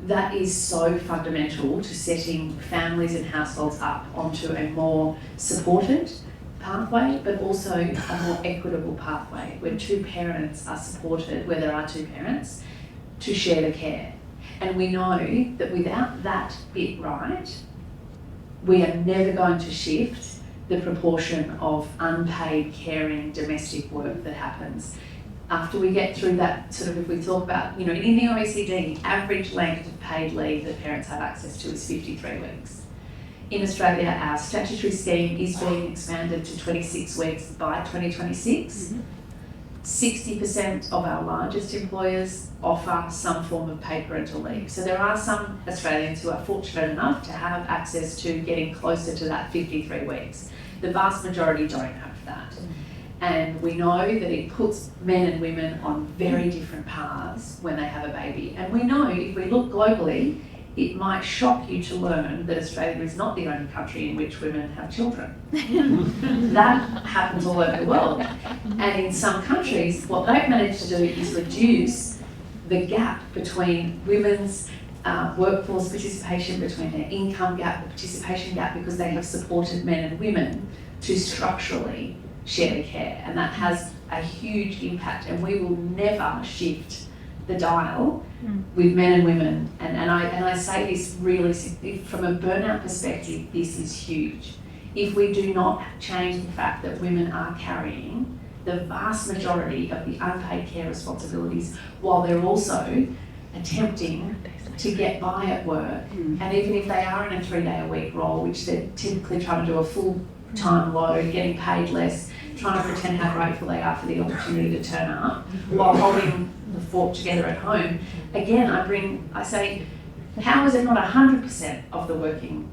That is so fundamental to setting families and households up onto a more supported pathway, but also a more equitable pathway where two parents are supported, where there are two parents, to share the care. And we know that without that bit right, we are never going to shift the proportion of unpaid caring domestic work that happens. After we get through that, sort of, if we talk about, in the OECD, average length of paid leave that parents have access to is 53 weeks. In Australia, our statutory scheme is being expanded to 26 weeks by 2026. 60% of our largest employers offer some form of paid parental leave. So there are some Australians who are fortunate enough to have access to getting closer to that 53 weeks. The vast majority don't have that. And we know that it puts men and women on very different paths when they have a baby. And we know if we look globally, it might shock you to learn that Australia is not the only country in which women have children. That happens all over the world. And in some countries, what they've managed to do is reduce the gap between women's workforce participation, between their income gap, the participation gap, because they have supported men and women to structurally share care. And that has a huge impact, and we will never shift the dial with men and women. And I say this really, from a burnout perspective, this is huge. If we do not change the fact that women are carrying the vast majority of the unpaid care responsibilities while they're also attempting to get by at work, and even if they are in a 3-day-a-week role, which they're typically trying to do a full-time load, getting paid less, trying to pretend how grateful they are for the opportunity to turn up while holding the fort together at home. Again, I say, how is it not 100% of the working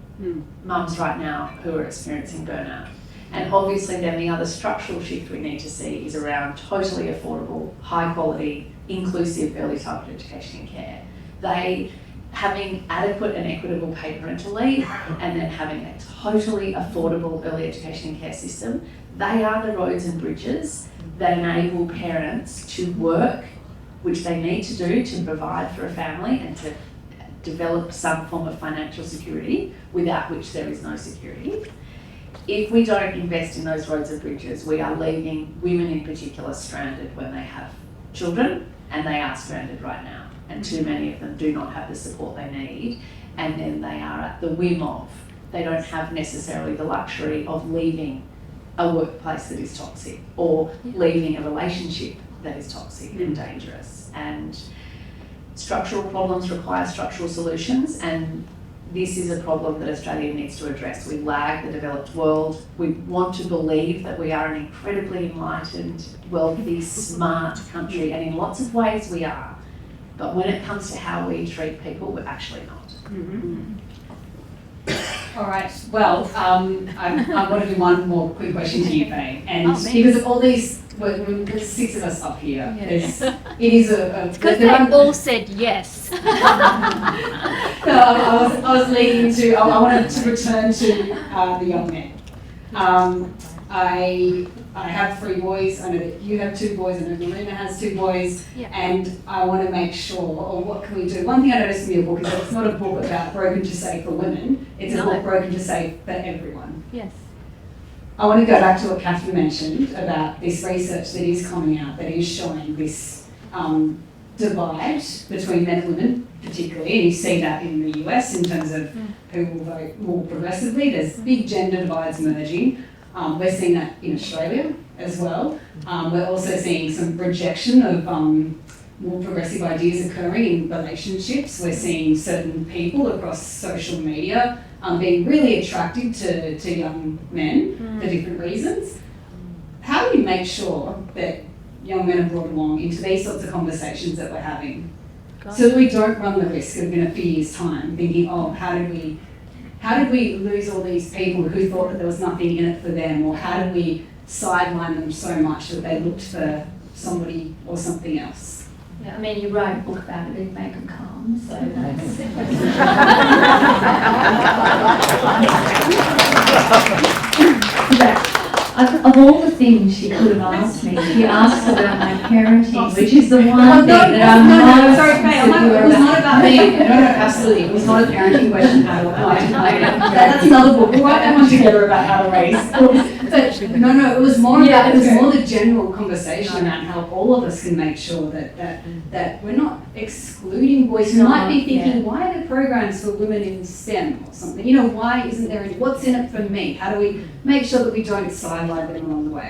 mums right now who are experiencing burnout? And obviously then the other structural shift we need to see is around totally affordable, high quality, inclusive early childhood education and care. They having adequate and equitable paid parental leave, and then having a totally affordable early education and care system, they are the roads and bridges that enable parents to work, which they need to do to provide for a family and to develop some form of financial security, without which there is no security. If we don't invest in those roads and bridges, we are leaving women in particular stranded when they have children, and they are stranded right now. And too many of them do not have the support they need, and then they are at the whim of, they don't have necessarily the luxury of leaving a workplace that is toxic, or leaving a relationship that is toxic and dangerous. And structural problems require structural solutions, and this is a problem that Australia needs to address. We lag the developed world. We want to believe that we are an incredibly enlightened, wealthy, smart country, and in lots of ways we are. But when it comes to how we treat people, we're actually not. All right, well, I want to do one more quick question to you, Fay. And because of all these, there's 6 of us up here, it is a... Because they all said yes. No, I was leading into, I wanted to return to the young men. I have 3 boys, I know that you have 2 boys, I know Marina has 2 boys, and I want to make sure, or what can we do? One thing I noticed in your book is that it's not a book about Brokentosafe for women, it's a book Brokentosafe for everyone. Yes. I want to go back to what Catherine mentioned about this research that is coming out that is showing this divide between men and women, particularly, and you see that in the US in terms of who will vote more progressively. There's big gender divides emerging. We're seeing that in Australia as well. We're also seeing some rejection of more progressive ideas occurring in relationships. We're seeing certain people across social media being really attracted to young men for different reasons. How do we make sure that young men are brought along into these sorts of conversations that we're having, so that we don't run the risk of in a few years' time thinking, oh, how did we lose all these people who thought that there was nothing in it for them, or how did we sideline them so much that they looked for somebody or something else? Yeah, I mean, you wrote a book about it, didn't make them calm, so that's... Of all the things she could have asked me, she asked about my parenting, which is the one thing that I'm most insecure it was not about me. No, absolutely. It was not a parenting question at all. That's another book. We'll write that one together about how to raise. But no, it was more about, it was more the general conversation around how all of us can make sure that we're not excluding boys who might be thinking, why are there programs for women in STEM or something? You know, why isn't there any, what's in it for me? How do we make sure that we don't sideline them along the way?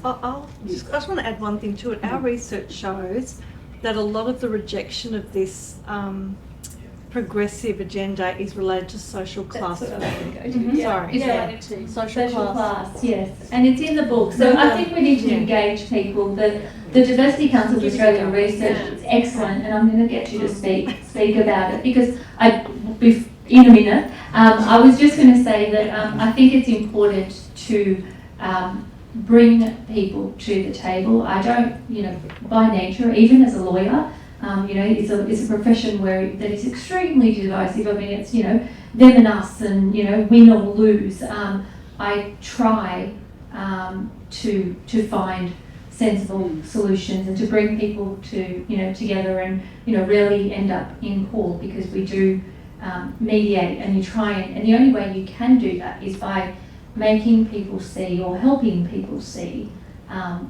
I just want to add one thing to it. Our research shows that a lot of the rejection of this progressive agenda is related to social class. That's what I was going to go to. Sorry. It's related to social class, yes. And it's in the book. So I think we need to engage people. The Diversity Council of Australian Research is excellent, and I'm going to get you to speak about it, because in a minute, I was just going to say that I think it's important to bring people to the table. I don't, by nature, even as a lawyer, It's a profession that is extremely divisive. I mean, it's, them and us, and, win or lose. I try to find sensible solutions and to bring people together, and, rarely end up in court, because we do mediate, and you try, and the only way you can do that is by making people see, or helping people see,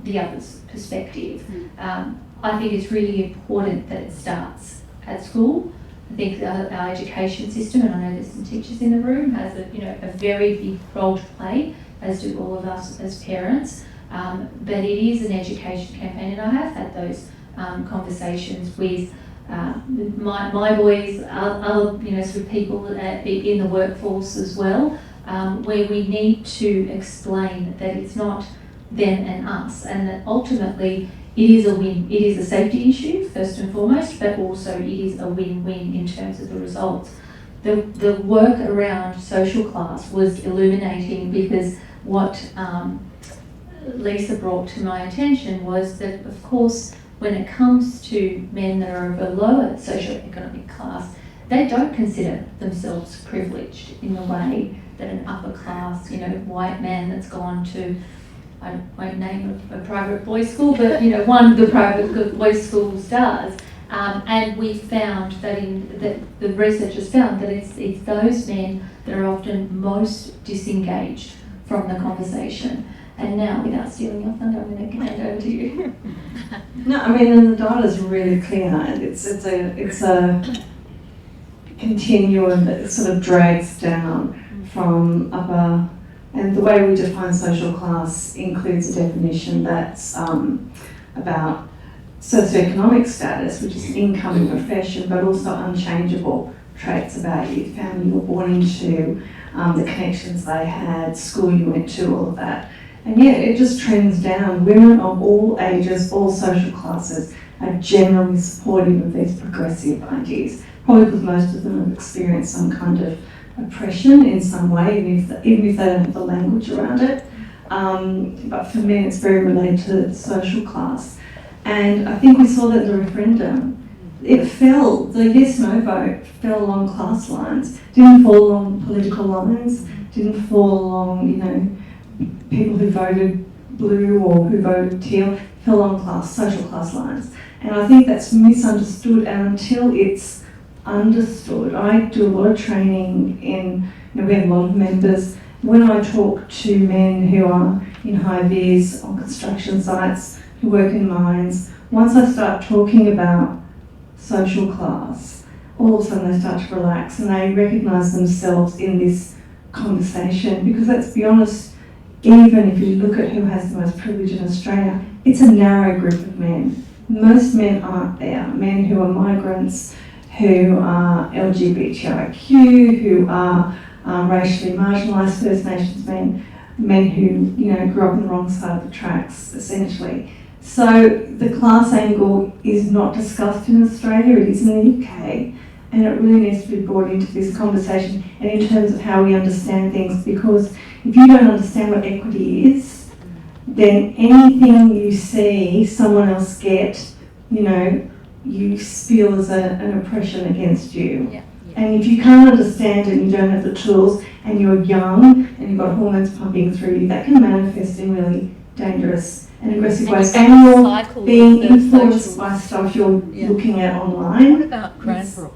the other's perspective. I think it's really important that it starts at school. I think our education system, and I know there's some teachers in the room, has a very big role to play, as do all of us as parents. But it is an education campaign, and I have had those conversations with my boys, other sort of people in the workforce as well, where we need to explain that it's not them and us, and that ultimately it is a win. It is a safety issue first and foremost, but also it is a win-win in terms of the results. The work around social class was illuminating, because what Lisa brought to my attention was that, of course, when it comes to men that are of a lower socioeconomic class, they don't consider themselves privileged in the way that an upper class, white man that's gone to, I won't name a private boys' school, but one of the private boys' schools does. And we found that the researchers found that it's those men that are often most disengaged from the conversation. And now, without stealing your thunder, I'm going to hand over to you. No, I mean, and the data's really clear. It's a continuum that sort of drags down from upper, and the way we define social class includes a definition that's about socioeconomic status, which is income and profession, but also unchangeable traits about you, family you were born into, the connections they had, school you went to, all of that. And yeah, it just trends down. Women of all ages, all social classes, are generally supportive of these progressive ideas, probably because most of them have experienced some kind of oppression in some way, even if they don't have the language around it. But for men, it's very related to social class. And I think we saw that in the referendum. It fell, the yes-no vote fell along class lines, didn't fall along political lines, didn't fall along, people who voted blue or who voted teal, fell along social class lines. And I think that's misunderstood, and until it's understood, I do a lot of training in, we have a lot of members. When I talk to men who are in high vis on construction sites, who work in mines, once I start talking about social class, all of a sudden they start to relax and they recognise themselves in this conversation, because let's be honest, even if you look at who has the most privilege in Australia, it's a narrow group of men. Most men aren't there. Men who are migrants, who are LGBTIQ, who are racially marginalised, First Nations men who grew up on the wrong side of the tracks, essentially. So the class angle is not discussed in Australia, it is in the UK, and it really needs to be brought into this conversation, and in terms of how we understand things, because if you don't understand what equity is, then anything you see someone else get, you feel as an oppression against you. Yeah. And if you can't understand it and you don't have the tools, and you're young and you've got hormones pumping through you, that can manifest in really dangerous and aggressive ways. And you're being influenced by stuff you're looking at online. What about Cranbrook?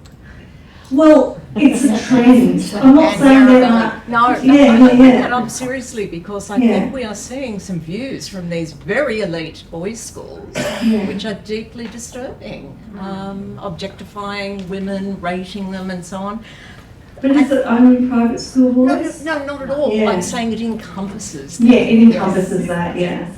Well, it's a trend. I'm not saying that. No, and I'm seriously, because I think we are seeing some views from these very elite boys' schools, which are deeply disturbing, objectifying women, rating them, and so on. But is it only private school boys? No, not at all. I'm saying it encompasses. Yeah, it encompasses that. Yeah.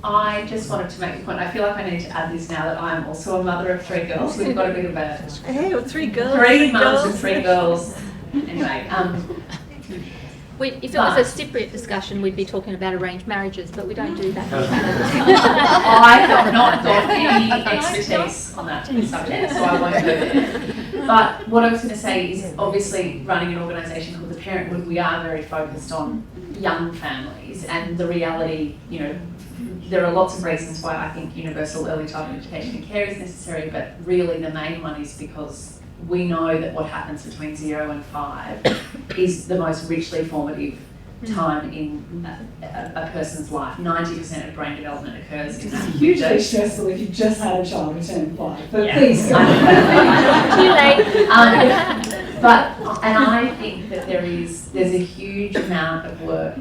I just wanted to make a point. I feel like I need to add this now that I'm also a mother of 3 girls. We've got a bit of a... Hey, 3 girls. 3 mums and 3 girls. Anyway, if it was a Cypriot discussion, we'd be talking about arranged marriages, but we don't do that. I have not got any expertise on that subject, so I won't go there. But what I was going to say is, obviously running an organisation called the we are very focused on young families, and the reality, you know, there are lots of reasons why I think universal early childhood education and care is necessary, but really the main one is because we know that what happens between 0 and 5 is the most richly formative time in a person's life. 90% of brain development occurs in that Hugely window. stressful if you've just had a child who turned 5, but Yeah. please go. Too late. And I think that there's a huge amount of work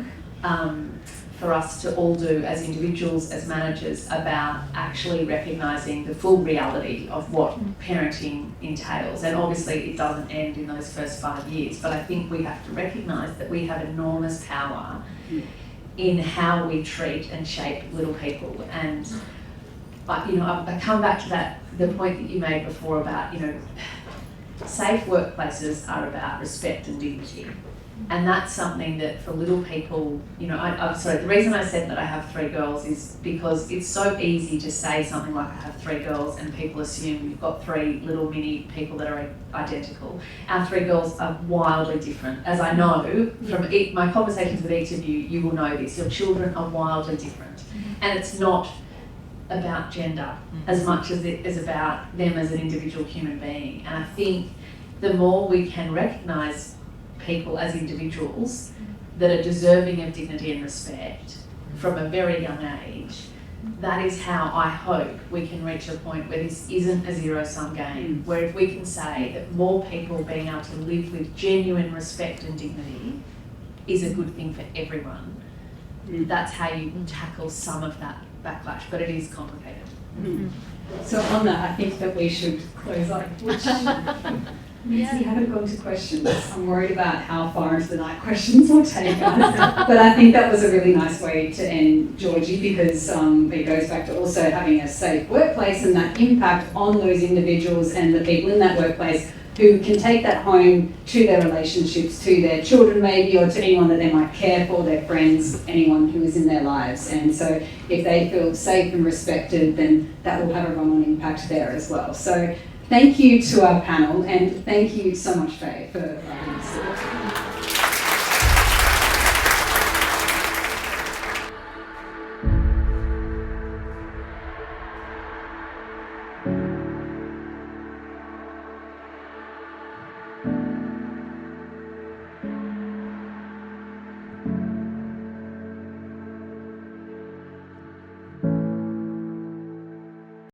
for us to all do as individuals, as managers, about actually recognising the full reality of what parenting entails. And obviously it doesn't end in those first 5 years, but I think we have to recognise that we have enormous power in how we treat and shape little people. And you know, I come back to the point that you made before about, you know, safe workplaces are about respect and dignity. And that's something that for little people, you know, I'm sorry, the reason I said that I have 3 girls is because it's so easy to say something like I have 3 girls and people assume you've got 3 little mini people that are identical. Our 3 girls are wildly different. As I know from my conversations with each of you, you will know this. Your children are wildly different. And it's not about gender as much as it is about them as an individual human being. And I think the more we can recognise people as individuals that are deserving of dignity and respect from a very young age, that is how I hope we can reach a point where this isn't a zero-sum game, where if we can say that more people being able to live with genuine respect and dignity is a good thing for everyone, that's how you tackle some of that backlash, but it is complicated. So on that, I think that we should close up. Which we haven't gone to questions. I'm worried about how far into the night questions will take us. But I think that was a really nice way to end, Georgie, because it goes back to also having a safe workplace and that impact on those individuals and the people in that workplace who can take that home to their relationships, to their children maybe, or to anyone that they might care for, their friends, anyone who is in their lives. And so if they feel safe and respected, then that will have a run-on impact there as well. So thank you to our panel, and thank you so much, Fay, for writing this book.